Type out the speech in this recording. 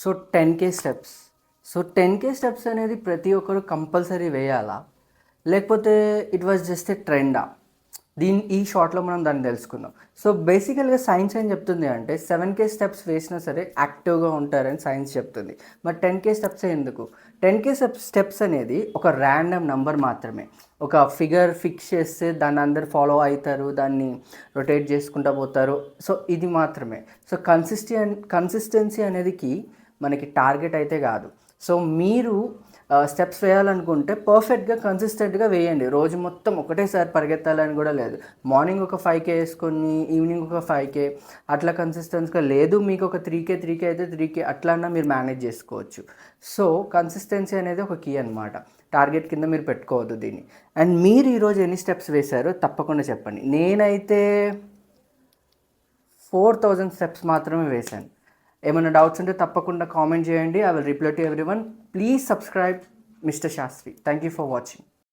So 10K steps. So 10K steps అనేది ప్రతి ఒక్కరు కంపల్సరీ వేయాలా? లేకపోతే ఇట్ వాజ్ జస్ట్ ఏ ట్రెండా? ఈ షార్ట్లో మనం దాన్ని తెలుసుకుందాం. సో బేసికల్గా సైన్స్ ఏం చెప్తుంది అంటే 7K స్టెప్స్ వేసినా సరే యాక్టివ్గా ఉంటారని సైన్స్ చెప్తుంది. మరి 10K స్టెప్స్ ఎందుకు? 10K స్టెప్స్ అనేది ఒక ర్యాండమ్ నెంబర్ మాత్రమే. ఒక ఫిగర్ ఫిక్స్ చేస్తే దాన్ని అందరు ఫాలో అవుతారు, దాన్ని రొటేట్ చేసుకుంటూ పోతారు. సో ఇది మాత్రమే. సో కన్సిస్టెన్సీ అనేదికి మనకి టార్గెట్ అయితే కాదు. సో మీరు స్టెప్స్ వేయాలనుకుంటే పర్ఫెక్ట్గా కన్సిస్టెంట్గా వేయండి. రోజు మొత్తం ఒకటేసారి పరిగెత్తాలని కూడా లేదు. మార్నింగ్ ఒక 5K వేసుకొని ఈవినింగ్ ఒక 5K అట్లా కన్సిస్టెన్స్గా లేదు. మీకు ఒక 3K అయితే 3K అట్లా మీరు మేనేజ్ చేసుకోవచ్చు. సో కన్సిస్టెన్సీ అనేది ఒక కీ అనమాట. టార్గెట్ కింద మీరు పెట్టుకోవద్దు దీన్ని. అండ్ మీరు ఈరోజు ఎన్ని స్టెప్స్ వేశారో తప్పకుండా చెప్పండి. నేనైతే 4000 స్టెప్స్ మాత్రమే వేశాను. ఏమైనా డౌట్స్ ఉంటే తప్పకుండా కామెంట్ చేయండి. I will reply to everyone. Please subscribe mister Shastri. Thank you for watching.